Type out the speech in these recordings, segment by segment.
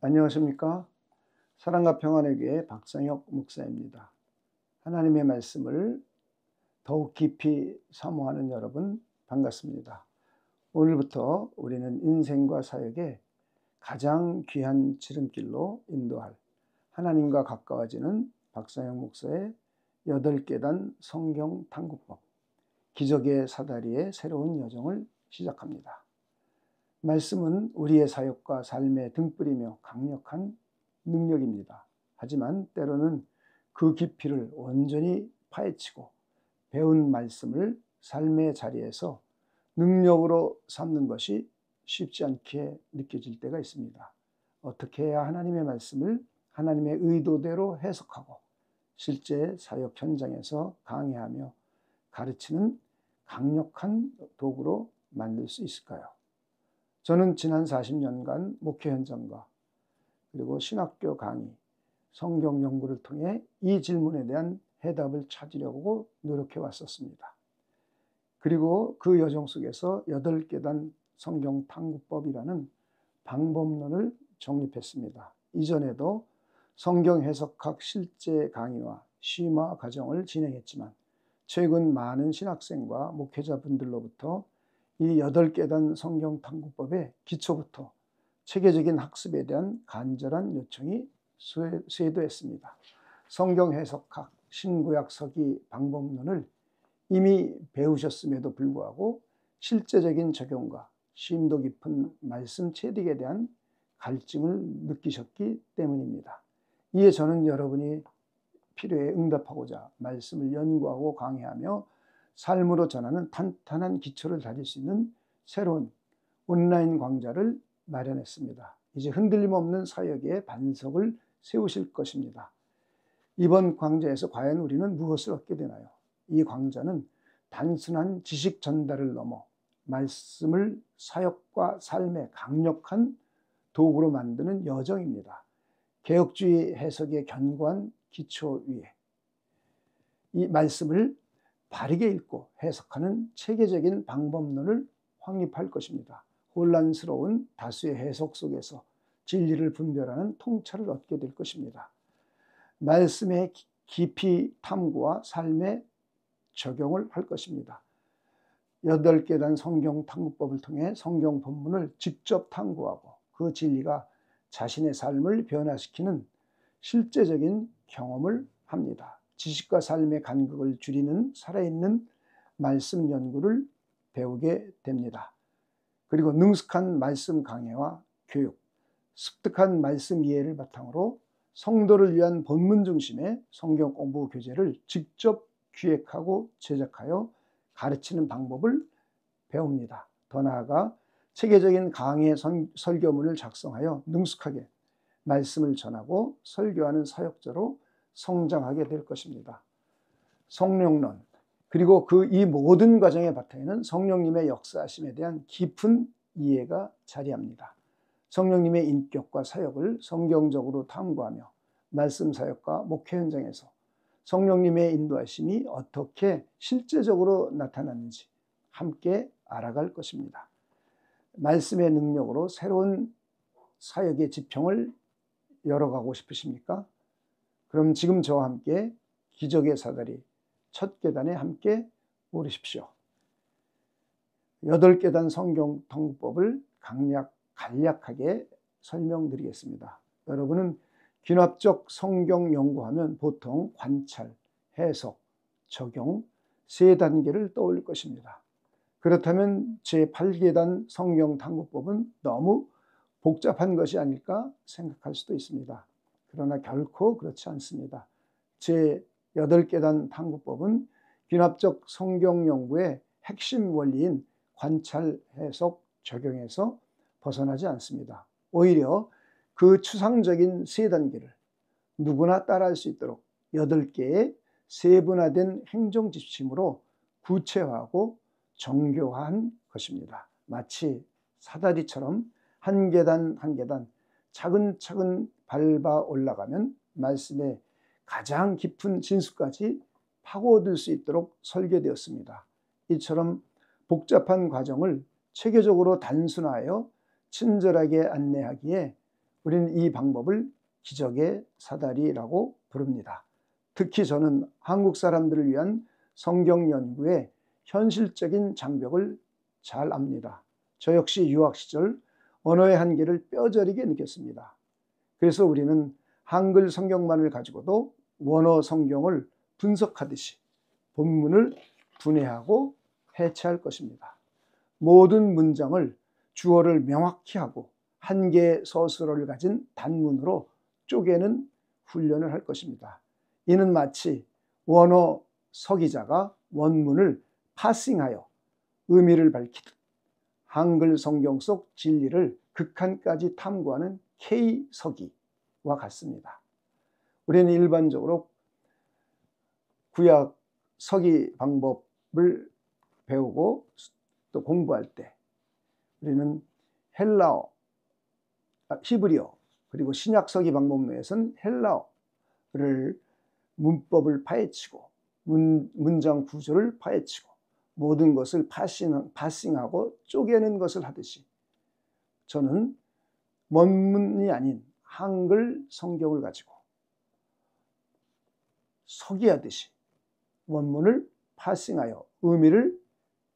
안녕하십니까? 사랑과 평안의 교회 박상혁 목사입니다. 하나님의 말씀을 더욱 깊이 사모하는 여러분 반갑습니다. 오늘부터 우리는 인생과 사역에 가장 귀한 지름길로 인도할 하나님과 가까워지는 박상혁 목사의 8계단 성경 탐구법, 기적의 사다리의 새로운 여정을 시작합니다. 말씀은 우리의 사역과 삶의 등불이며 강력한 능력입니다. 하지만 때로는 그 깊이를 온전히 파헤치고 배운 말씀을 삶의 자리에서 능력으로 삼는 것이 쉽지 않게 느껴질 때가 있습니다. 어떻게 해야 하나님의 말씀을 하나님의 의도대로 해석하고 실제 사역 현장에서 강해하며 가르치는 강력한 도구로 만들 수 있을까요? 저는 지난 40년간 목회 현장과 그리고 신학교 강의, 성경 연구를 통해 이 질문에 대한 해답을 찾으려고 노력해 왔었습니다. 그리고 그 여정 속에서 8계단 성경 탐구법이라는 방법론을 정립했습니다. 이전에도 성경 해석학 실제 강의와 심화 과정을 진행했지만 최근 많은 신학생과 목회자분들로부터 이 8계단 성경 탐구법의 기초부터 체계적인 학습에 대한 간절한 요청이 쇄도했습니다. 성경 해석학, 신구약 서기 방법론을 이미 배우셨음에도 불구하고 실제적인 적용과 심도 깊은 말씀 체득에 대한 갈증을 느끼셨기 때문입니다. 이에 저는 여러분이 필요에 응답하고자 말씀을 연구하고 강해하며 삶으로 전하는 탄탄한 기초를 다질 수 있는 새로운 온라인 강좌를 마련했습니다. 이제 흔들림 없는 사역의 반석을 세우실 것입니다. 이번 강좌에서 과연 우리는 무엇을 얻게 되나요? 이 강좌는 단순한 지식 전달을 넘어 말씀을 사역과 삶의 강력한 도구로 만드는 여정입니다. 개혁주의 해석의 견고한 기초 위에 이 말씀을 바르게 읽고 해석하는 체계적인 방법론을 확립할 것입니다. 혼란스러운 다수의 해석 속에서 진리를 분별하는 통찰을 얻게 될 것입니다. 말씀의 깊이 탐구와 삶의 적용을 할 것입니다. 8계단 성경 탐구법을 통해 성경 본문을 직접 탐구하고 그 진리가 자신의 삶을 변화시키는 실제적인 경험을 합니다. 지식과 삶의 간극을 줄이는 살아있는 말씀 연구를 배우게 됩니다. 그리고 능숙한 말씀 강해와 교육, 습득한 말씀 이해를 바탕으로 성도를 위한 본문 중심의 성경 공부 교재를 직접 기획하고 제작하여 가르치는 방법을 배웁니다. 더 나아가 체계적인 강해 설교문을 작성하여 능숙하게 말씀을 전하고 설교하는 사역자로 성장하게 될 것입니다. 성령론, 그리고 이 모든 과정의 바탕에는 성령님의 역사하심에 대한 깊은 이해가 자리합니다. 성령님의 인격과 사역을 성경적으로 탐구하며 말씀 사역과 목회 현장에서 성령님의 인도하심이 어떻게 실제적으로 나타나는지 함께 알아갈 것입니다. 말씀의 능력으로 새로운 사역의 지평을 열어가고 싶으십니까? 그럼 지금 저와 함께 기적의 사다리 첫 계단에 함께 오르십시오. 8계단 성경 탐구법을 간략하게 설명드리겠습니다. 여러분은 귀납적 성경 연구하면 보통 관찰, 해석, 적용 3단계를 떠올릴 것입니다. 그렇다면 제8계단 성경 탐구법은 너무 복잡한 것이 아닐까 생각할 수도 있습니다. 그러나 결코 그렇지 않습니다. 제8계단 탐구법은 귀납적 성경 연구의 핵심 원리인 관찰, 해석, 적용에서 벗어나지 않습니다. 오히려 그 추상적인 3단계를 누구나 따라할 수 있도록 8개의 세분화된 행정 지침으로 구체화하고 정교화한 것입니다. 마치 사다리처럼 한 계단 한 계단 차근차근 밟아 올라가면 말씀의 가장 깊은 진수까지 파고들 수 있도록 설계되었습니다. 이처럼 복잡한 과정을 체계적으로 단순화하여 친절하게 안내하기에 우리는 이 방법을 기적의 사다리라고 부릅니다. 특히 저는 한국 사람들을 위한 성경 연구의 현실적인 장벽을 잘 압니다. 저 역시 유학 시절 언어의 한계를 뼈저리게 느꼈습니다. 그래서 우리는 한글 성경만을 가지고도 원어 성경을 분석하듯이 본문을 분해하고 해체할 것입니다. 모든 문장을 주어를 명확히 하고 한 개의 서술어를 가진 단문으로 쪼개는 훈련을 할 것입니다. 이는 마치 원어 서기자가 원문을 파싱하여 의미를 밝히듯 한글 성경 속 진리를 극한까지 탐구하는 K서기와 같습니다. 우리는 일반적으로 구약 서기 방법을 배우고 또 공부할 때 우리는 헬라어, 히브리어 그리고 신약 서기 방법 내에서는 헬라어를 문법을 파헤치고 문장 구조를 파헤치고 모든 것을 파싱하고 쪼개는 것을 하듯이 저는 원문이 아닌 한글 성경을 가지고 서기하듯이 원문을 파싱하여 의미를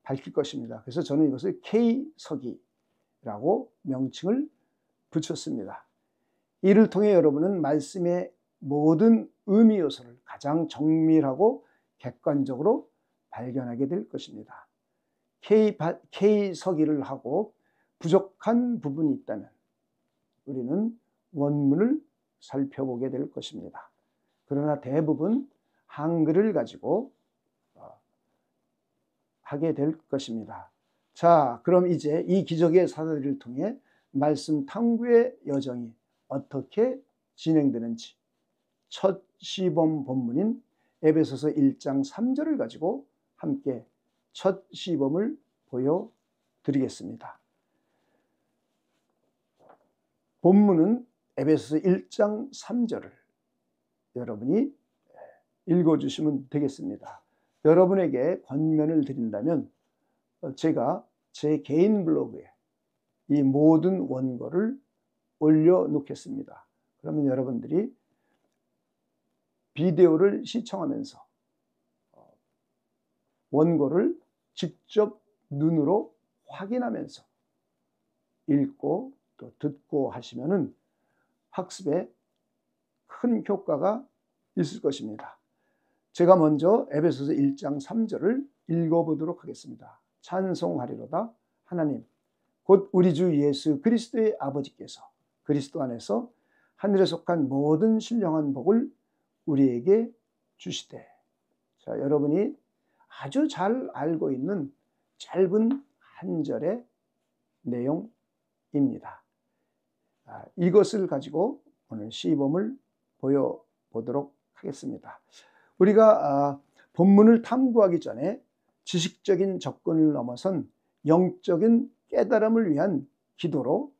밝힐 것입니다. 그래서 저는 이것을 K서기라고 명칭을 붙였습니다. 이를 통해 여러분은 말씀의 모든 의미 요소를 가장 정밀하고 객관적으로 발견하게 될 것입니다. K서기를 하고 부족한 부분이 있다면 우리는 원문을 살펴보게 될 것입니다. 그러나 대부분 한글을 가지고 하게 될 것입니다. 자, 그럼 이제 이 기적의 사다리를 통해 말씀 탐구의 여정이 어떻게 진행되는지 첫 시범 본문인 에베소서 1장 3절을 가지고 함께 첫 시범을 보여드리겠습니다. 본문은 에베소서 1장 3절을 여러분이 읽어주시면 되겠습니다. 여러분에게 권면을 드린다면 제가 제 개인 블로그에 이 모든 원고를 올려놓겠습니다. 그러면 여러분들이 비디오를 시청하면서 원고를 직접 눈으로 확인하면서 읽고 또 듣고 하시면은 학습에 큰 효과가 있을 것입니다. 제가 먼저 에베소서 1장 3절을 읽어보도록 하겠습니다. 찬송하리로다 하나님 곧 우리 주 예수 그리스도의 아버지께서 그리스도 안에서 하늘에 속한 모든 신령한 복을 우리에게 주시되. 자, 여러분이 아주 잘 알고 있는 짧은 한 절의 내용입니다. 이것을 가지고 오늘 시범을 보여보도록 하겠습니다. 우리가 본문을 탐구하기 전에 지식적인 접근을 넘어선 영적인 깨달음을 위한 기도로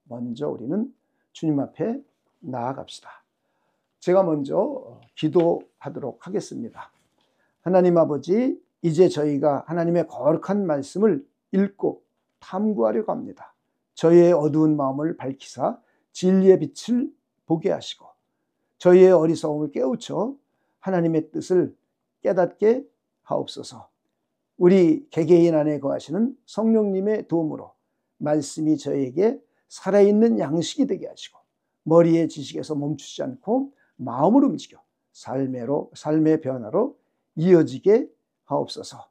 먼저 우리는 주님 앞에 나아갑시다. 제가 먼저 기도하도록 하겠습니다. 하나님 아버지, 이제 저희가 하나님의 거룩한 말씀을 읽고 탐구하려고 합니다. 저희의 어두운 마음을 밝히사 진리의 빛을 보게 하시고 저희의 어리석음을 깨우쳐 하나님의 뜻을 깨닫게 하옵소서. 우리 개개인 안에 거하시는 성령님의 도움으로 말씀이 저에게 살아있는 양식이 되게 하시고 머리의 지식에서 멈추지 않고 마음을 움직여 삶의 변화로 이어지게 하옵소서.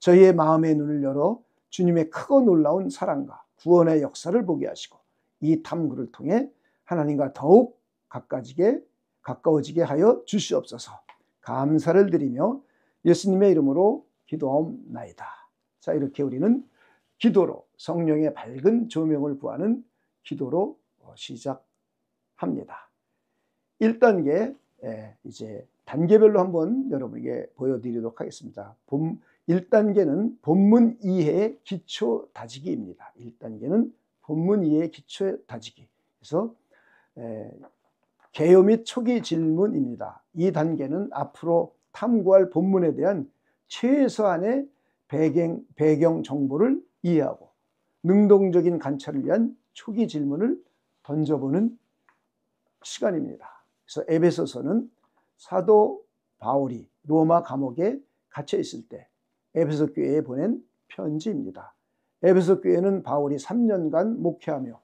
저희의 마음의 눈을 열어 주님의 크고 놀라운 사랑과 구원의 역사를 보게 하시고 이 탐구를 통해 하나님과 더욱 가까워지게 하여 주시옵소서. 감사를 드리며 예수님의 이름으로 기도하옵나이다. 자, 이렇게 우리는 기도로 성령의 밝은 조명을 구하는 기도로 시작합니다. 1단계 이제 단계별로 한번 여러분에게 보여드리도록 하겠습니다. 1단계는 본문 이해의 기초 다지기입니다. 1단계는 본문 이해의 기초 다지기. 그래서 개요 및 초기 질문입니다. 이 단계는 앞으로 탐구할 본문에 대한 최소한의 배경 정보를 이해하고 능동적인 관찰을 위한 초기 질문을 던져보는 시간입니다. 그래서 에베소서는 사도 바울이 로마 감옥에 갇혀 있을 때 에베소 교회에 보낸 편지입니다. 에베소 교회는 바울이 3년간 목회하며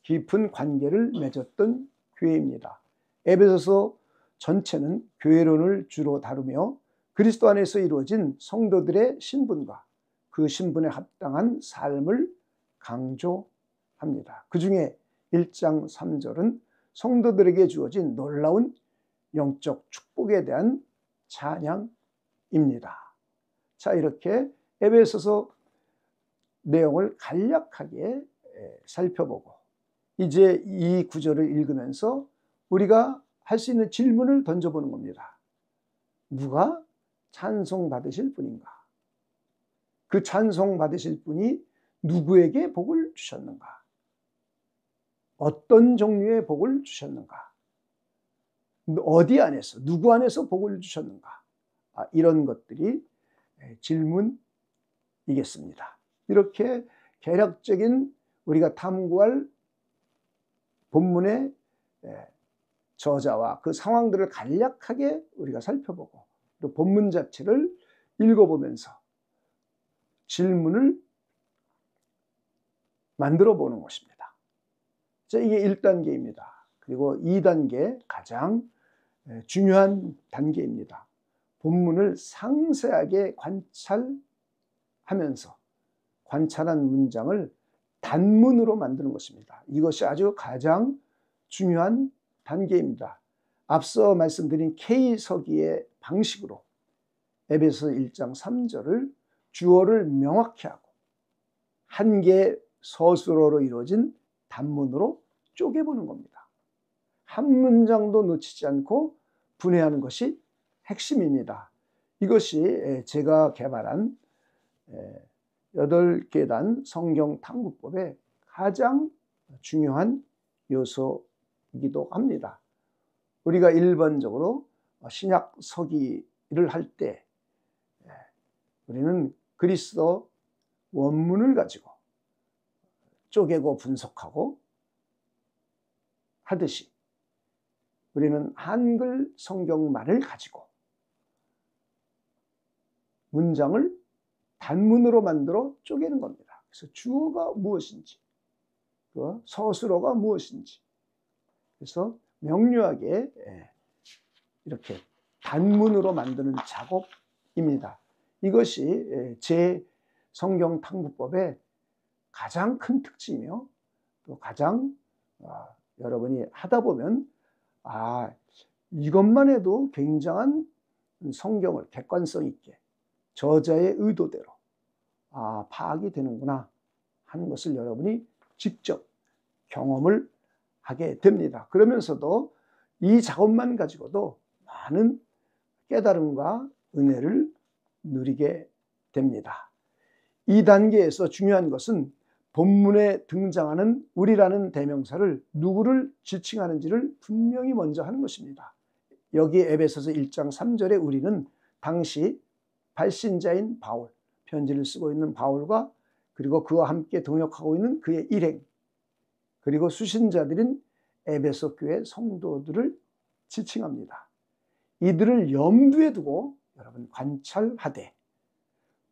깊은 관계를 맺었던 교회입니다. 에베소서 전체는 교회론을 주로 다루며 그리스도 안에서 이루어진 성도들의 신분과 그 신분에 합당한 삶을 강조합니다. 그 중에 1장 3절은 성도들에게 주어진 놀라운 영적 축복에 대한 찬양입니다. 자, 이렇게 에베소서 내용을 간략하게 살펴보고 이제 이 구절을 읽으면서 우리가 할 수 있는 질문을 던져보는 겁니다. 누가 찬송받으실 분인가? 그 찬송받으실 분이 누구에게 복을 주셨는가? 어떤 종류의 복을 주셨는가? 어디 안에서, 누구 안에서 복을 주셨는가? 이런 것들이 질문이겠습니다. 이렇게 개략적인 우리가 탐구할 본문의 저자와 그 상황들을 간략하게 우리가 살펴보고 또 본문 자체를 읽어보면서 질문을 만들어 보는 것입니다. 자, 이게 1단계입니다. 그리고 2단계 가장 중요한 단계입니다. 본문을 상세하게 관찰하면서 관찰한 문장을 단문으로 만드는 것입니다. 이것이 아주 가장 중요한 단계입니다. 앞서 말씀드린 K서기의 방식으로 에베소 1장 3절을 주어를 명확히 하고 한 개의 서술어로 이루어진 단문으로 쪼개보는 겁니다. 한 문장도 놓치지 않고 분해하는 것이 핵심입니다. 이것이 제가 개발한 8계단 성경 탐구법의 가장 중요한 요소이기도 합니다. 우리가 일반적으로 신약 서기를 할 때 우리는 그리스도 원문을 가지고 쪼개고 분석하고 하듯이 우리는 한글 성경말을 가지고 문장을 단문으로 만들어 쪼개는 겁니다. 그래서 주어가 무엇인지, 서술어가 무엇인지, 그래서 명료하게 이렇게 단문으로 만드는 작업입니다. 이것이 제 성경 탐구법의 가장 큰 특징이며 또 가장 여러분이 하다 보면 이것만 해도 굉장한 성경을 객관성 있게 저자의 의도대로 파악이 되는구나 하는 것을 여러분이 직접 경험을 하게 됩니다. 그러면서도 이 작업만 가지고도 많은 깨달음과 은혜를 누리게 됩니다. 이 단계에서 중요한 것은 본문에 등장하는 우리라는 대명사를 누구를 지칭하는지를 분명히 먼저 하는 것입니다. 여기 에베소서 1장 3절에 우리는 당시 발신자인 바울, 편지를 쓰고 있는 바울과 그리고 그와 함께 동역하고 있는 그의 일행, 그리고 수신자들인 에베소 교회 성도들을 지칭합니다. 이들을 염두에 두고 여러분 관찰하되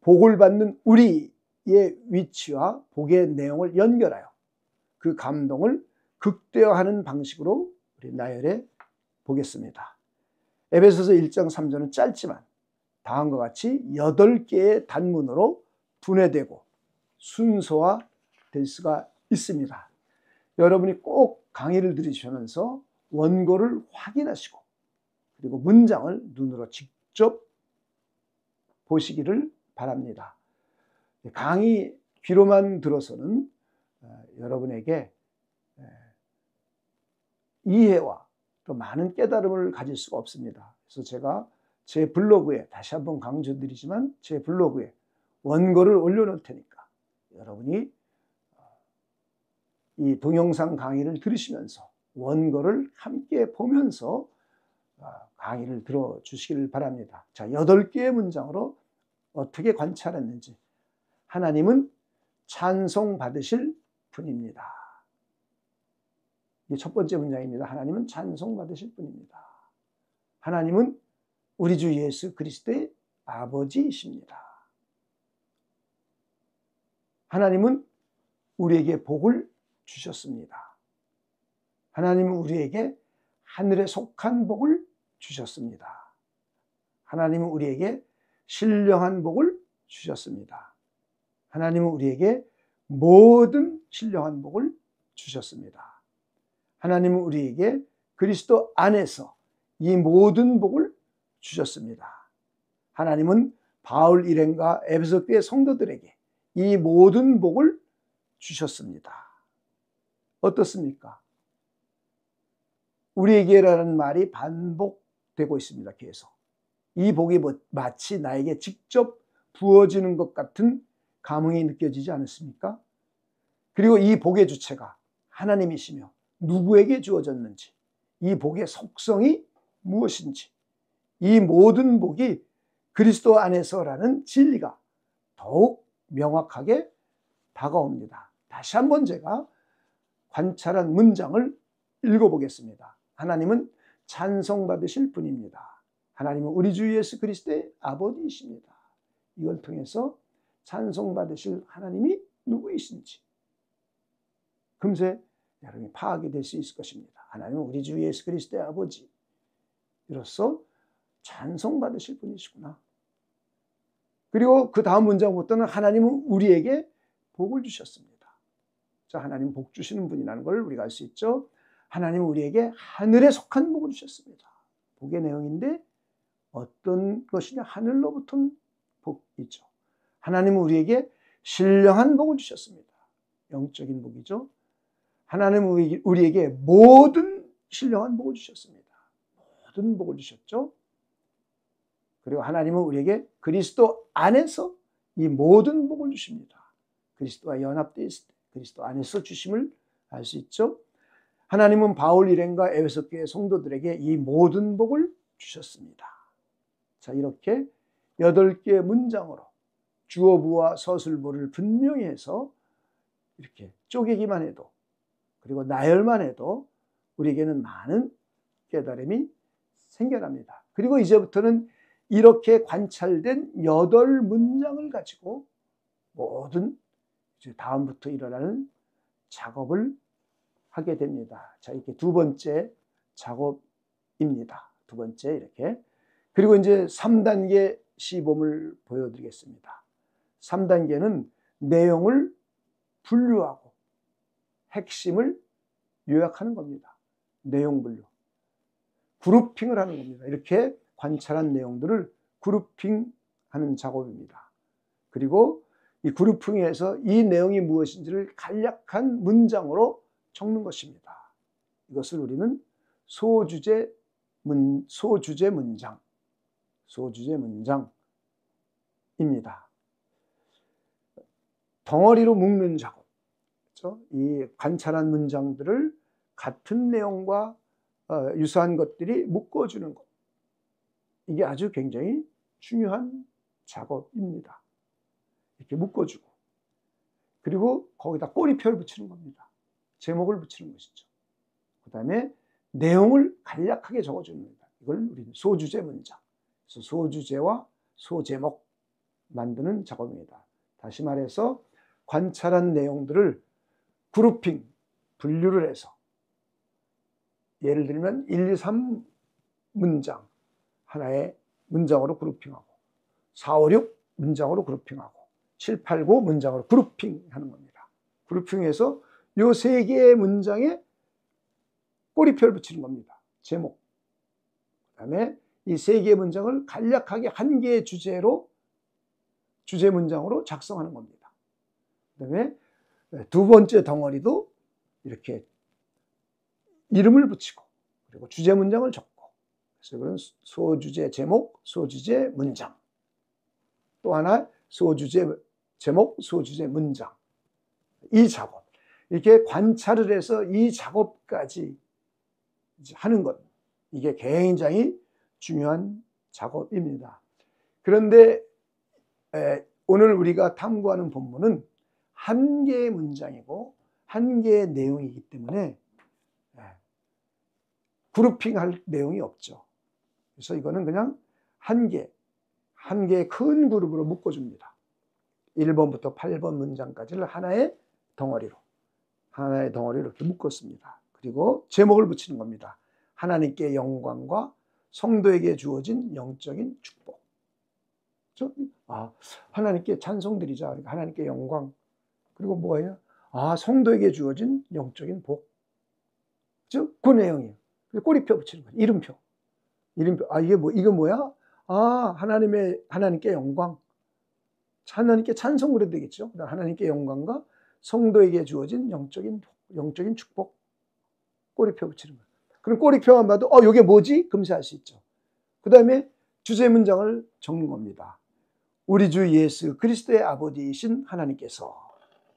복을 받는 우리의 위치와 복의 내용을 연결하여 그 감동을 극대화하는 방식으로 우리 나열해 보겠습니다. 에베소서 1장 3절은 짧지만 다음과 같이 8개의 단문으로 분해되고 순서화될 수가 있습니다. 여러분이 꼭 강의를 들으시면서 원고를 확인하시고 그리고 문장을 눈으로 직접 보시기를 바랍니다. 강의 귀로만 들어서는 여러분에게 이해와 또 많은 깨달음을 가질 수가 없습니다. 그래서 제가 제 블로그에 다시 한번 강조드리지만 제 블로그에 원고를 올려놓을 테니까 여러분이 이 동영상 강의를 들으시면서 원고를 함께 보면서 강의를 들어주시길 바랍니다. 자, 8개의 문장으로 어떻게 관찰했는지. 하나님은 찬송 받으실 분입니다. 이게 첫 번째 문장입니다. 하나님은 찬송받으실 분입니다. 하나님은 우리 주 예수 그리스도의 아버지이십니다. 하나님은 우리에게 복을 주셨습니다. 하나님은 우리에게 하늘에 속한 복을 주셨습니다. 하나님은 우리에게 신령한 복을 주셨습니다. 하나님은 우리에게 모든 신령한 복을 주셨습니다. 하나님은 우리에게 그리스도 안에서 이 모든 복을 주셨습니다. 하나님은 바울 일행과 에베소 교회 성도들에게 이 모든 복을 주셨습니다. 어떻습니까? 우리에게라는 말이 반복되고 있습니다. 계속. 이 복이 마치 나에게 직접 부어지는 것 같은 감흥이 느껴지지 않습니까? 그리고 이 복의 주체가 하나님이시며 누구에게 주어졌는지, 이 복의 속성이 무엇인지, 이 모든 복이 그리스도 안에서라는 진리가 더욱 명확하게 다가옵니다. 다시 한번 제가 관찰한 문장을 읽어보겠습니다. 하나님은 찬송받으실 분입니다. 하나님은 우리 주 예수 그리스도의 아버지이십니다. 이걸 통해서 찬송받으실 하나님이 누구이신지 금세 여러분이 파악이 될 수 있을 것입니다. 하나님은 우리 주 예수 그리스도의 아버지, 이로써 찬송받으실 분이시구나. 그리고 그 다음 문장부터는 하나님은 우리에게 복을 주셨습니다. 자, 하나님 복 주시는 분이라는 걸 우리가 알 수 있죠. 하나님은 우리에게 하늘에 속한 복을 주셨습니다. 복의 내용인데 어떤 것이냐? 하늘로부터 복이죠. 하나님은 우리에게 신령한 복을 주셨습니다. 영적인 복이죠. 하나님은 우리에게 모든 신령한 복을 주셨습니다. 모든 복을 주셨죠. 그리고 하나님은 우리에게 그리스도 안에서 이 모든 복을 주십니다. 그리스도와 연합되어 있을 때 그리스도 안에서 주심을 알 수 있죠. 하나님은 바울 일행과 에베소 교회 성도들에게 이 모든 복을 주셨습니다. 자, 이렇게 8개의 문장으로 주어부와 서술보를 분명히 해서 이렇게 쪼개기만 해도, 그리고 나열만 해도 우리에게는 많은 깨달음이 생겨납니다. 그리고 이제부터는 이렇게 관찰된 8문장을 가지고 모든 이제 다음부터 일어나는 작업을 하게 됩니다. 자, 이렇게 두 번째 작업입니다. 두 번째 이렇게. 그리고 이제 3단계 시범을 보여드리겠습니다. 3단계는 내용을 분류하고 핵심을 요약하는 겁니다. 내용 분류. 그룹핑을 하는 겁니다. 이렇게 관찰한 내용들을 그룹핑하는 작업입니다. 그리고 이 그룹핑에서 이 내용이 무엇인지를 간략한 문장으로 적는 것입니다. 이것을 우리는 소주제 문장입니다. 덩어리로 묶는 작업. 그렇죠? 이 관찰한 문장들을 같은 내용과 유사한 것들이 묶어주는 것. 이게 아주 굉장히 중요한 작업입니다. 이렇게 묶어주고, 그리고 거기다 꼬리표를 붙이는 겁니다. 제목을 붙이는 것이죠. 그 다음에 내용을 간략하게 적어주는 겁니다. 이걸 우리는 소주제 문장, 그래서 소주제와 소제목 만드는 작업입니다. 다시 말해서 관찰한 내용들을 그룹핑, 분류를 해서 예를 들면 1, 2, 3문장 하나의 문장으로 그룹핑하고 4, 5, 6 문장으로 그룹핑하고 7, 8, 9 문장으로 그룹핑하는 겁니다. 그룹핑해서 이 3개의 문장에 꼬리표를 붙이는 겁니다. 제목. 그 다음에 이 3개의 문장을 간략하게 한 개의 주제로 주제 문장으로 작성하는 겁니다. 그 다음에 두 번째 덩어리도 이렇게 이름을 붙이고, 그리고 주제 문장을 적고, 그래서 이건 소주제 제목, 소주제 문장. 또 하나 소주제 제목, 소주제 문장. 이 작업. 이렇게 관찰을 해서 이 작업까지 하는 것. 이게 굉장히 중요한 작업입니다. 그런데 오늘 우리가 탐구하는 본문은 한 개의 문장이고 한 개의 내용이기 때문에 그룹핑할 내용이 없죠. 그래서 이거는 그냥 한 개의 큰 그룹으로 묶어줍니다. 1번부터 8번 문장까지를 하나의 덩어리로 이렇게 묶었습니다. 그리고 제목을 붙이는 겁니다. 하나님께 영광과 성도에게 주어진 영적인 축복. 하나님께 찬송드리자. 그러니까 하나님께 영광. 그리고 뭐예요? 성도에게 주어진 영적인 복. 그 내용이에요. 꼬리표 붙이는 거예요. 이름표. 이게 뭐야? 하나님께 영광. 하나님께 찬송을 해야 되겠죠. 하나님께 영광과 성도에게 주어진 영적인 축복. 꼬리표 붙이는 거예요. 그럼 꼬리표만 봐도 이게 뭐지? 금세 알 수 있죠. 그 다음에 주제 문장을 적는 겁니다. 우리 주 예수 그리스도의 아버지이신 하나님께서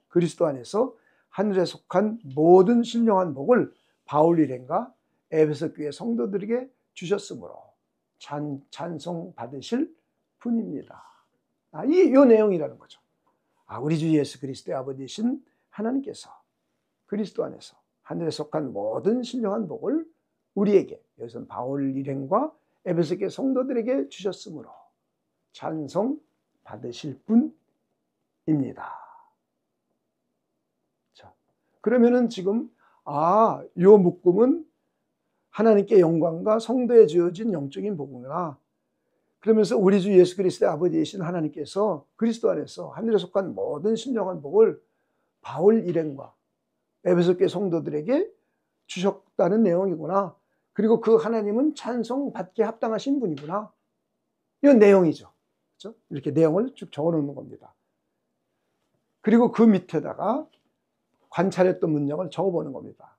그리스도 안에서 하늘에 속한 모든 신령한 복을 바울 일행과 에베소 교회 성도들에게 주셨으므로 찬송 받으실 분입니다. 이 내용이라는 거죠. 우리 주 예수 그리스도의 아버지이신 하나님께서 그리스도 안에서 하늘에 속한 모든 신령한 복을 우리에게, 여기서는 바울 일행과 에베소 교회 성도들에게 주셨으므로 찬송 받으실 분입니다. 자, 그러면은 지금 요 묶음은 하나님께 영광과 성도에 주어진 영적인 복이구나. 그러면서 우리 주 예수 그리스도의 아버지이신 하나님께서 그리스도 안에서 하늘에 속한 모든 신령한 복을 바울 일행과 에베소 교회 성도들에게 주셨다는 내용이구나. 그리고 그 하나님은 찬송받게 합당하신 분이구나. 이건 내용이죠. 그렇죠? 이렇게 내용을 쭉 적어놓는 겁니다. 그리고 그 밑에다가 관찰했던 문장을 적어보는 겁니다.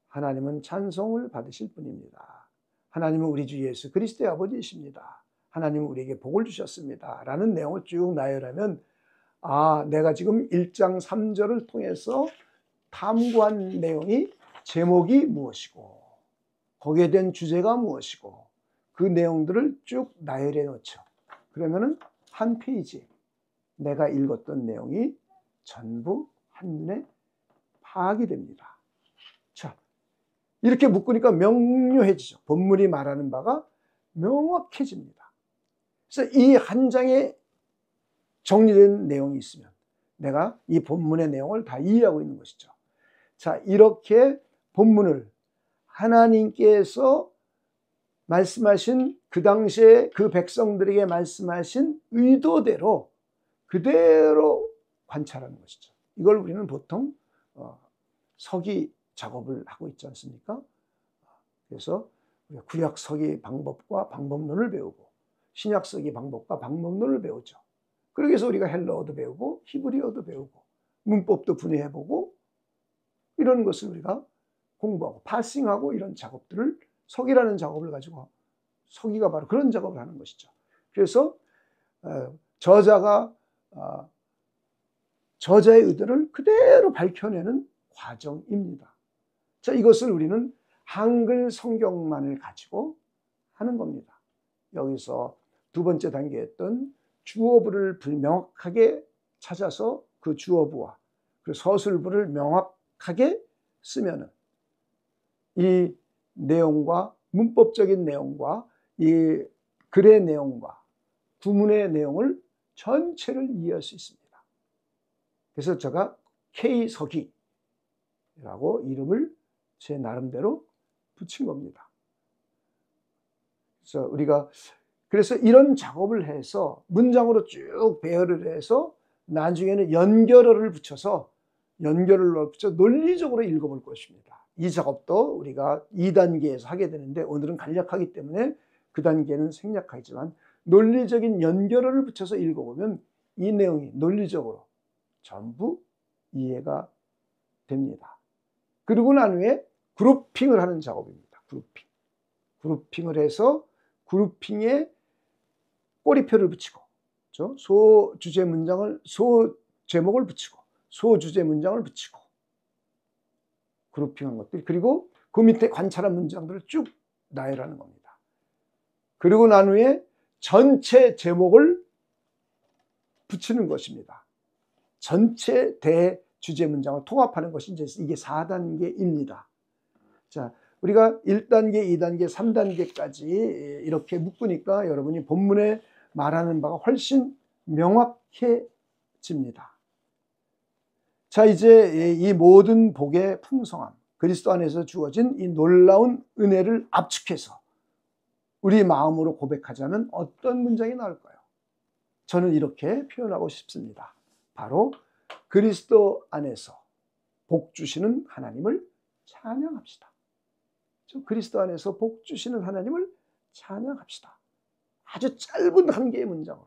하나님은 찬송을 받으실 분입니다. 하나님은 우리 주 예수 그리스도의 아버지이십니다. 하나님은 우리에게 복을 주셨습니다. 라는 내용을 쭉 나열하면 내가 지금 1장 3절을 통해서 탐구한 내용이 제목이 무엇이고 거기에 대한 주제가 무엇이고 그 내용들을 쭉 나열해 놓죠. 그러면은 한 페이지 내가 읽었던 내용이 전부 한눈에 파악이 됩니다. 자, 이렇게 묶으니까 명료해지죠. 본문이 말하는 바가 명확해집니다. 그래서 이 한 장에 정리된 내용이 있으면 내가 이 본문의 내용을 다 이해하고 있는 것이죠. 자, 이렇게 본문을 하나님께서 말씀하신 그 당시에 그 백성들에게 말씀하신 의도대로 그대로 관찰하는 것이죠. 이걸 우리는 보통 서기 작업을 하고 있지 않습니까? 그래서 구약 서기 방법과 방법론을 배우고 신약 서기 방법과 방법론을 배우죠. 그러기 위해서 우리가 헬라어도 배우고 히브리어도 배우고 문법도 분해해보고 이런 것을 우리가 공부하고 파싱하고 이런 작업들을 서기라는 작업을 가지고 서기가 바로 그런 작업을 하는 것이죠. 그래서 저자가 저자의 의도를 그대로 밝혀내는 과정입니다. 자, 이것을 우리는 한글 성경만을 가지고 하는 겁니다. 여기서 두 번째 단계였던 주어부를 명확하게 찾아서 그 주어부와 그 서술부를 명확하게 쓰면은 이 내용과 문법적인 내용과 이 글의 내용과 구문의 내용을 전체를 이해할 수 있습니다. 그래서 제가 K서기라고 이름을 제 나름대로 붙인 겁니다. 그래서 이런 작업을 해서 문장으로 쭉 배열을 해서 나중에는 연결어를 붙여서 논리적으로 읽어볼 것입니다. 이 작업도 우리가 2단계에서 하게 되는데 오늘은 간략하기 때문에 그 단계는 생략하지만 논리적인 연결어를 붙여서 읽어보면 이 내용이 논리적으로 전부 이해가 됩니다. 그리고 난 후에 그룹핑을 하는 작업입니다. 그룹핑을 해서 그룹핑에 꼬리표를 붙이고 소 제목을 붙이고 소주제 문장을 붙이고 그룹핑한 것들 그리고 그 밑에 관찰한 문장들을 쭉 나열하는 겁니다. 그리고 난 후에 전체 제목을 붙이는 것입니다. 전체 대주제 문장을 통합하는 것이 이제 이게 4단계입니다. 자, 우리가 1단계, 2단계, 3단계까지 이렇게 묶으니까 여러분이 본문에 말하는 바가 훨씬 명확해집니다. 자, 이제 이 모든 복의 풍성함, 그리스도 안에서 주어진 이 놀라운 은혜를 압축해서 우리 마음으로 고백하자면 어떤 문장이 나올까요? 저는 이렇게 표현하고 싶습니다. 바로 그리스도 안에서 복 주시는 하나님을 찬양합시다. 그리스도 안에서 복 주시는 하나님을 찬양합시다. 아주 짧은 한 개의 문장으로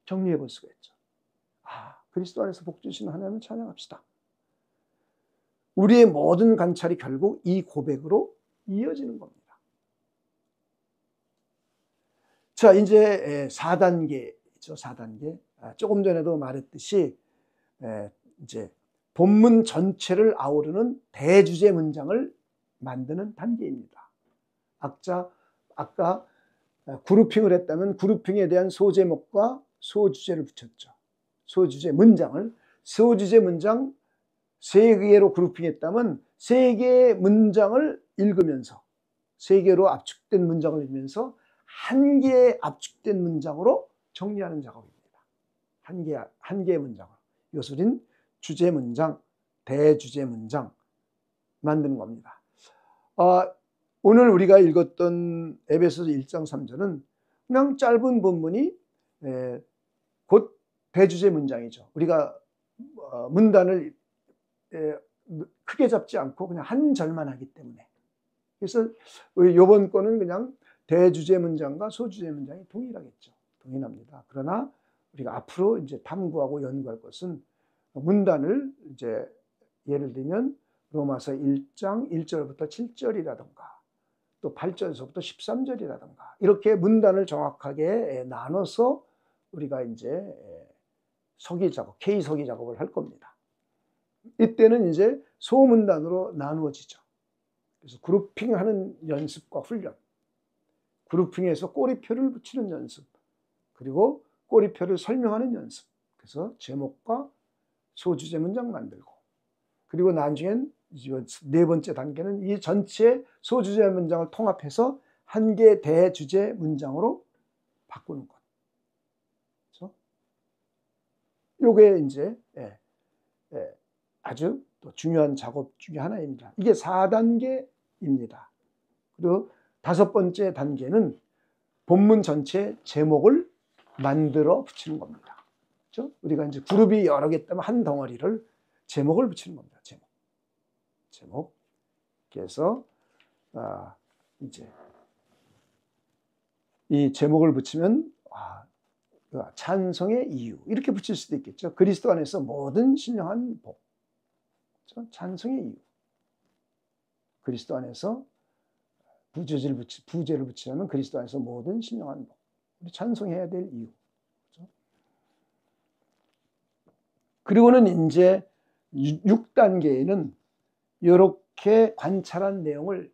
정리해 볼 수가 있죠. 그리스도 안에서 복 주시는 하나님을 찬양합시다. 우리의 모든 관찰이 결국 이 고백으로 이어지는 겁니다. 자, 이제 4단계죠. 4단계. 조금 전에도 말했듯이 이제 본문 전체를 아우르는 대주제 문장을 만드는 단계입니다. 아까 그룹핑을 했다면 그룹핑에 대한 소제목과 소주제를 붙였죠. 소주제 문장 3개로 그룹핑했다면 3개의 문장을 읽으면서 3개로 압축된 문장을 읽으면서 1개의 압축된 문장으로 정리하는 작업입니다. 한 개의 문장으로. 이것을 주제 문장, 대주제 문장 만드는 겁니다. 오늘 우리가 읽었던 에베소서 1장 3절은 그냥 짧은 본문이 곧 대주제 문장이죠. 우리가 문단을 크게 잡지 않고 그냥 한 절만 하기 때문에. 그래서 이번 거는 그냥 대주제 문장과 소주제 문장이 동일하겠죠. 동일합니다. 그러나 우리가 앞으로 이제 탐구하고 연구할 것은 문단을 이제 예를 들면 로마서 1장 1절부터 7절이라든가 또 8절에서부터 13절이라든가 이렇게 문단을 정확하게 나눠서 우리가 이제 서기 작업, K 서기 작업을 할 겁니다. 이때는 이제 소문단으로 나누어지죠. 그래서 그룹핑하는 연습과 훈련, 그룹핑해서 꼬리표를 붙이는 연습, 그리고 꼬리표를 설명하는 연습. 그래서 제목과 소주제 문장 만들고, 그리고 나중엔 4번째 단계는 이 전체 소주제 문장을 통합해서 한 개의 대주제 문장으로 바꾸는 것. 그렇죠? 요게 이제 아주 또 중요한 작업 중에 하나입니다. 이게 4단계입니다. 그리고 5번째 단계는 본문 전체 제목을 만들어 붙이는 겁니다. 그렇죠? 우리가 이제 그룹이 여러 개 있다면 한 덩어리를 제목을 붙이는 겁니다. 제목. 그래서 이제 이 제목을 붙이면 찬송의 이유 이렇게 붙일 수도 있겠죠. 그리스도 안에서 모든 신령한 복. 그렇죠? 찬송의 이유. 그리스도 안에서 부제를 붙이려면 그리스도 안에서 모든 신령한 복. 우리 찬송해야 될 이유. 그렇죠? 그리고는 이제 6단계에는 이렇게 관찰한 내용을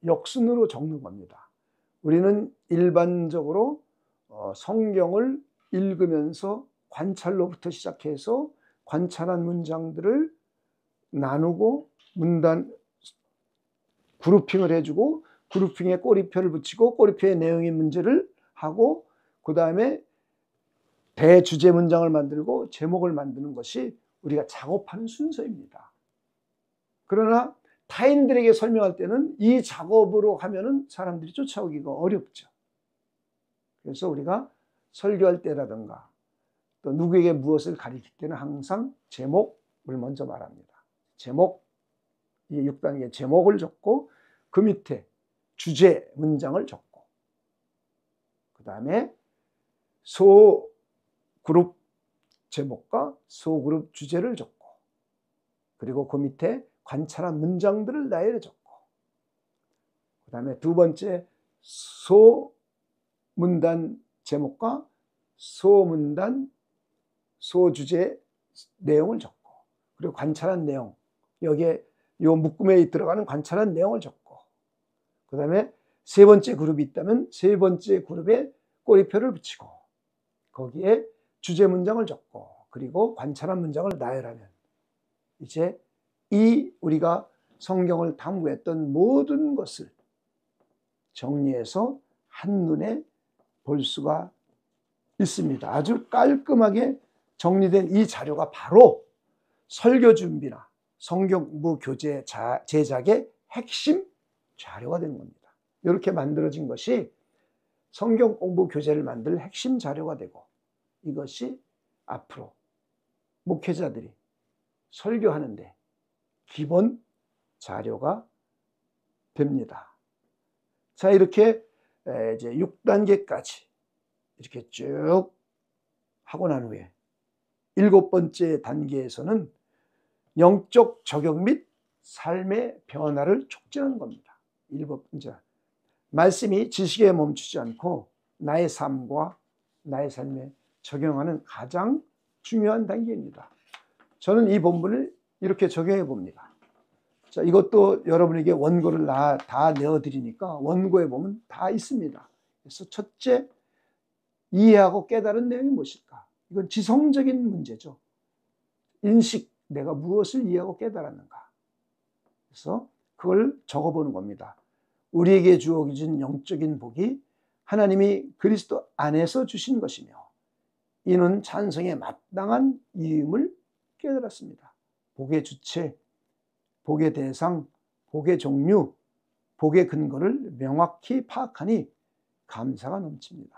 역순으로 적는 겁니다. 우리는 일반적으로 성경을 읽으면서 관찰로부터 시작해서 관찰한 문장들을 나누고 문단 그룹핑을 해주고 그룹핑에 꼬리표를 붙이고 꼬리표의 내용의 문제를 하고 그 다음에 대주제 문장을 만들고 제목을 만드는 것이 우리가 작업하는 순서입니다. 그러나 타인들에게 설명할 때는 이 작업으로 하면은 사람들이 쫓아오기가 어렵죠. 그래서 우리가 설교할 때라든가 또 누구에게 무엇을 가르칠 때는 항상 제목을 먼저 말합니다. 제목, 이 6단계 제목을 적고 그 밑에 주제 문장을 적고 그 다음에 소그룹 제목과 소그룹 주제를 적고 그리고 그 밑에 관찰한 문장들을 나열해 적고 그 다음에 2번째 소문단 제목과 소문단 소주제 내용을 적고 그리고 관찰한 내용 여기에 요 묶음에 들어가는 관찰한 내용을 적고 그 다음에 3번째 그룹이 있다면 3번째 그룹에 꼬리표를 붙이고 거기에 주제 문장을 적고 그리고 관찰한 문장을 나열하면 이제 이 우리가 성경을 탐구했던 모든 것을 정리해서 한눈에 볼 수가 있습니다. 아주 깔끔하게 정리된 이 자료가 바로 설교 준비나 성경 공부 교재 제작의 핵심 자료가 되는 겁니다. 이렇게 만들어진 것이 성경 공부 교재를 만들 핵심 자료가 되고, 이것이 앞으로 목회자들이 설교하는데 기본 자료가 됩니다. 자, 이렇게 이제 6단계까지 이렇게 쭉 하고 난 후에 7번째 단계에서는 영적 적용 및 삶의 변화를 촉진하는 겁니다. 7번째. 말씀이 지식에 멈추지 않고 나의 삶과 나의 삶에 적용하는 가장 중요한 단계입니다. 저는 이 본문을 이렇게 적용해 봅니다. 자, 이것도 여러분에게 원고를 다 내어드리니까 원고에 보면 다 있습니다. 그래서 첫째, 이해하고 깨달은 내용이 무엇일까? 이건 지성적인 문제죠. 인식, 내가 무엇을 이해하고 깨달았는가. 그래서 그걸 적어보는 겁니다. 우리에게 주어진 영적인 복이 하나님이 그리스도 안에서 주신 것이며, 이는 찬송에 마땅한 이임을 깨달았습니다. 복의 주체, 복의 대상, 복의 종류, 복의 근거를 명확히 파악하니 감사가 넘칩니다.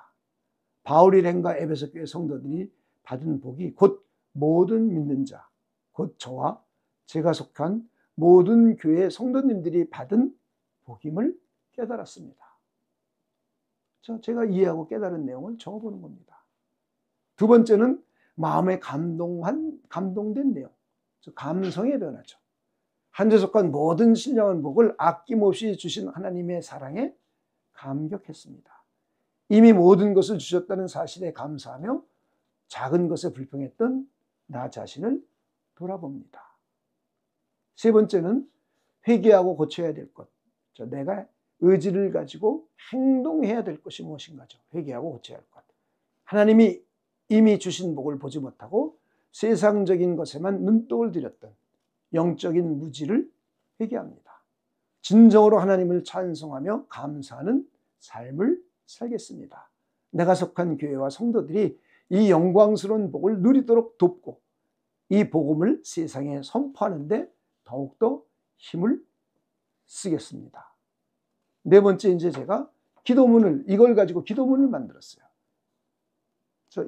바울 일행과 에베소 교회 성도들이 받은 복이 곧 모든 믿는 자, 곧 저와 제가 속한 모든 교회 성도님들이 받은 복임을 깨달았습니다. 제가 이해하고 깨달은 내용을 적어보는 겁니다. 두 번째는 마음에 감동된 내용, 감성의 변화죠. 한데 속한 모든 신령한 복을 아낌없이 주신 하나님의 사랑에 감격했습니다. 이미 모든 것을 주셨다는 사실에 감사하며 작은 것에 불평했던 나 자신을 돌아봅니다. 세 번째는 회개하고 고쳐야 될 것. 내가 의지를 가지고 행동해야 될 것이 무엇인가죠. 회개하고 고쳐야 할 것. 하나님이 이미 주신 복을 보지 못하고 세상적인 것에만 눈독을 들였던 영적인 무지를 회개합니다. 진정으로 하나님을 찬송하며 감사하는 삶을 살겠습니다. 내가 속한 교회와 성도들이 이 영광스러운 복을 누리도록 돕고 이 복음을 세상에 선포하는데 더욱더 힘을 쓰겠습니다. 네 번째, 이제 제가 이걸 가지고 기도문을 만들었어요.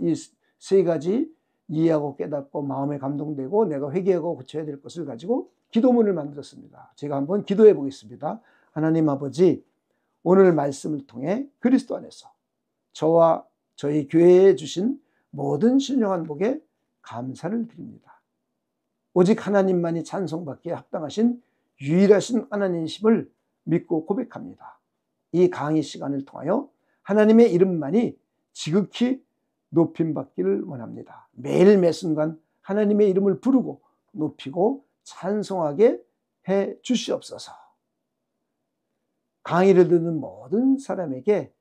이 세 가지 이해하고 깨닫고 마음에 감동되고 내가 회개하고 고쳐야 될 것을 가지고 기도문을 만들었습니다. 제가 한번 기도해 보겠습니다. 하나님 아버지, 오늘 말씀을 통해 그리스도 안에서 저와 저희 교회에 주신 모든 신령한 복에 감사를 드립니다. 오직 하나님만이 찬송받기에 합당하신 유일하신 하나님이심을 믿고 고백합니다. 이 강의 시간을 통하여 하나님의 이름만이 지극히 높임받기를 원합니다. 매일 매 순간 하나님의 이름을 부르고 높이고 찬송하게 해 주시옵소서. 강의를 듣는 모든 사람에게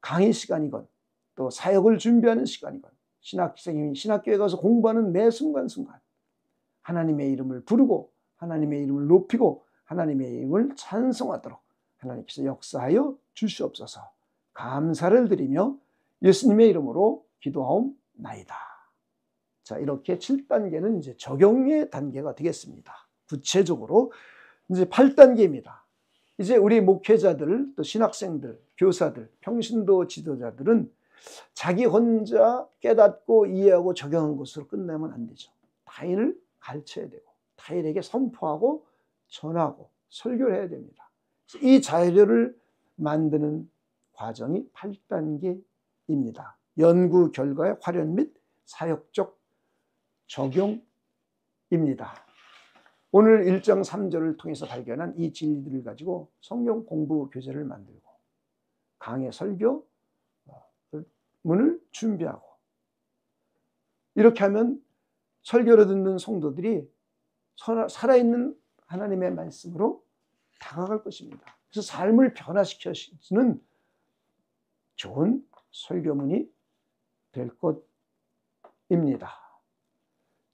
강의 시간이건 또 사역을 준비하는 시간이건 신학생이 신학교에 가서 공부하는 매 순간순간 하나님의 이름을 부르고 하나님의 이름을 높이고 하나님의 이름을 찬송하도록 하나님께서 역사하여 주시옵소서. 감사를 드리며 예수님의 이름으로 기도하옵나이다. 자, 이렇게 7단계는 이제 적용의 단계가 되겠습니다. 구체적으로 이제 8단계입니다. 이제 우리 목회자들, 또 신학생들, 교사들, 평신도 지도자들은 자기 혼자 깨닫고 이해하고 적용한 것으로 끝내면 안 되죠. 타인을 가르쳐야 되고 타인에게 선포하고 전하고 설교를 해야 됩니다. 이 자료를 만드는 과정이 8단계입니다. 연구 결과의 활용 및 사역적 적용입니다. 오늘 1장 3절을 통해서 발견한 이 진리들을 가지고 성경 공부 교재를 만들고 강의 설교 문을 준비하고 이렇게 하면 설교를 듣는 성도들이 살아있는 하나님의 말씀으로 다가갈 것입니다. 그래서 삶을 변화시켜주는 좋은 설교문이 될 것입니다.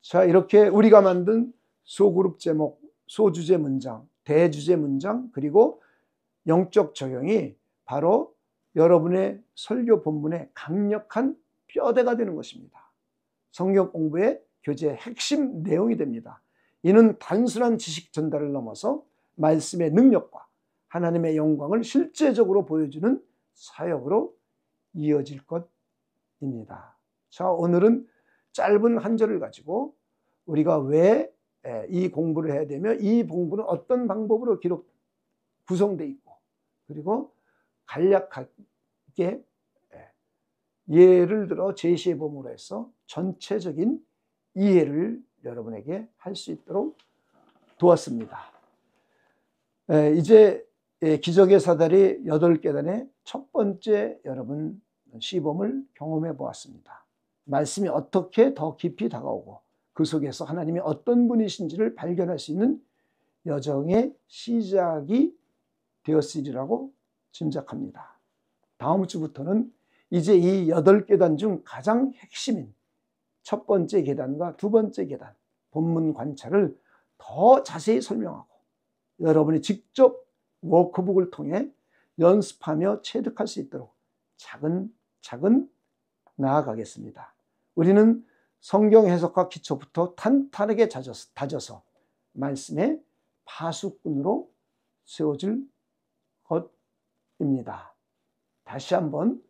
자, 이렇게 우리가 만든 소그룹 제목, 소주제 문장, 대주제 문장 그리고 영적 적용이 바로 여러분의 설교 본문의 강력한 뼈대가 되는 것입니다. 성경 공부의 교재의 핵심 내용이 됩니다. 이는 단순한 지식 전달을 넘어서 말씀의 능력과 하나님의 영광을 실제적으로 보여주는 사역으로 이어질 것입니다. 자, 오늘은 짧은 한 절을 가지고 우리가 왜 이 공부를 해야 되며 이 공부는 어떤 방법으로 구성되어 있고 그리고 간략하게 예를 들어 제시해 봄으로 해서 전체적인 이해를 여러분에게 할 수 있도록 도왔습니다. 이제 기적의 사다리 8계단의 첫 번째 여러분 시범을 경험해 보았습니다. 말씀이 어떻게 더 깊이 다가오고 그 속에서 하나님이 어떤 분이신지를 발견할 수 있는 여정의 시작이 되었으리라고 짐작합니다. 다음 주부터는 이제 이 8계단 중 가장 핵심인 첫 번째 계단과 두 번째 계단, 본문 관찰을 더 자세히 설명하고 여러분이 직접 워크북을 통해 연습하며 체득할 수 있도록 차근차근 나아가겠습니다. 우리는 성경 해석과 기초부터 탄탄하게 다져서 말씀의 파수꾼으로 세워질 것입니다. 다시 한번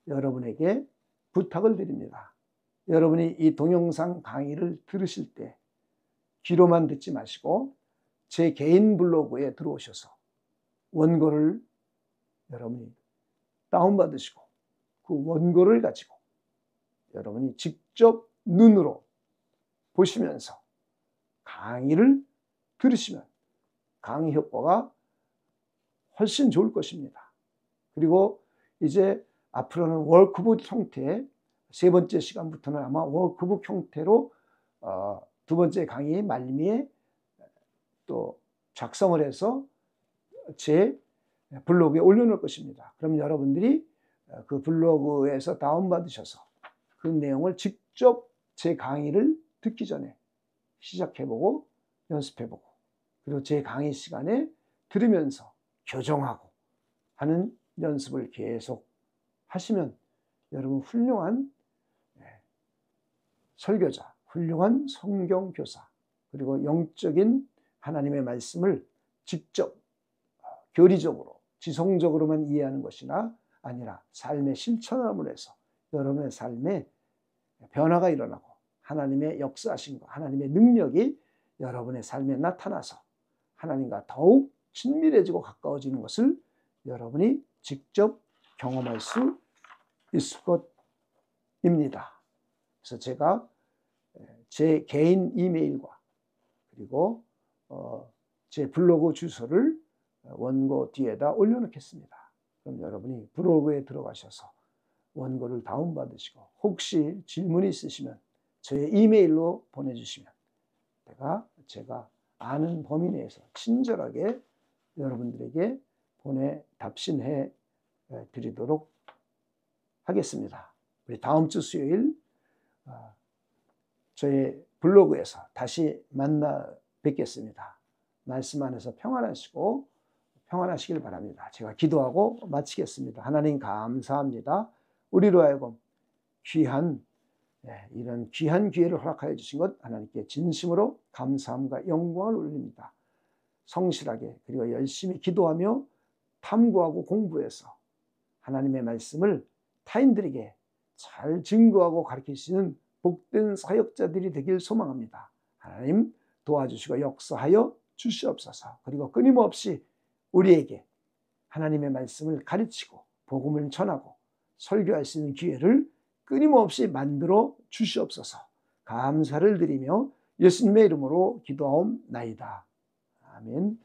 여러분에게 부탁을 드립니다. 여러분이 이 동영상 강의를 들으실 때 귀로만 듣지 마시고 제 개인 블로그에 들어오셔서 원고를 여러분이 다운받으시고 그 원고를 가지고 여러분이 직접 눈으로 보시면서 강의를 들으시면 강의 효과가 훨씬 좋을 것입니다. 그리고 이제 앞으로는 워크북 형태, 세 번째 시간부터는 아마 워크북 형태로 두 번째 강의 말미에 또 작성을 해서 제 블로그에 올려놓을 것입니다. 그럼 여러분들이 그 블로그에서 다운받으셔서 그 내용을 직접 제 강의를 듣기 전에 시작해보고 연습해보고 그리고 제 강의 시간에 들으면서 교정하고 하는 연습을 계속 하시면 여러분 훌륭한 설교자, 훌륭한 성경교사 그리고 영적인 하나님의 말씀을 직접 교리적으로 지성적으로만 이해하는 것이나 아니라 삶의 실천함으로 해서 여러분의 삶에 변화가 일어나고 하나님의 역사하심과 하나님의 능력이 여러분의 삶에 나타나서 하나님과 더욱 친밀해지고 가까워지는 것을 여러분이 직접 경험할 수 있을 것입니다. 그래서 제가 제 개인 이메일과 그리고 제 블로그 주소를 원고 뒤에다 올려놓겠습니다. 그럼 여러분이 블로그에 들어가셔서 원고를 다운받으시고 혹시 질문이 있으시면 저의 이메일로 보내주시면 제가 아는 범위 내에서 친절하게 여러분들에게 답신해 드리도록 하겠습니다. 우리 다음 주 수요일 저의 블로그에서 다시 만나 뵙겠습니다. 말씀 안에서 평안하시길 바랍니다. 제가 기도하고 마치겠습니다. 하나님 감사합니다. 우리로 하여금 이런 귀한 기회를 허락하여 주신 것 하나님께 진심으로 감사함과 영광을 올립니다. 성실하게 그리고 열심히 기도하며 탐구하고 공부해서 하나님의 말씀을 타인들에게 잘 증거하고 가르치시는 복된 사역자들이 되길 소망합니다. 하나님 도와주시고 역사하여 주시옵소서. 그리고 끊임없이 우리에게 하나님의 말씀을 가르치고 복음을 전하고 설교할 수 있는 기회를 끊임없이 만들어 주시옵소서. 감사를 드리며 예수님의 이름으로 기도하옵나이다. 아멘.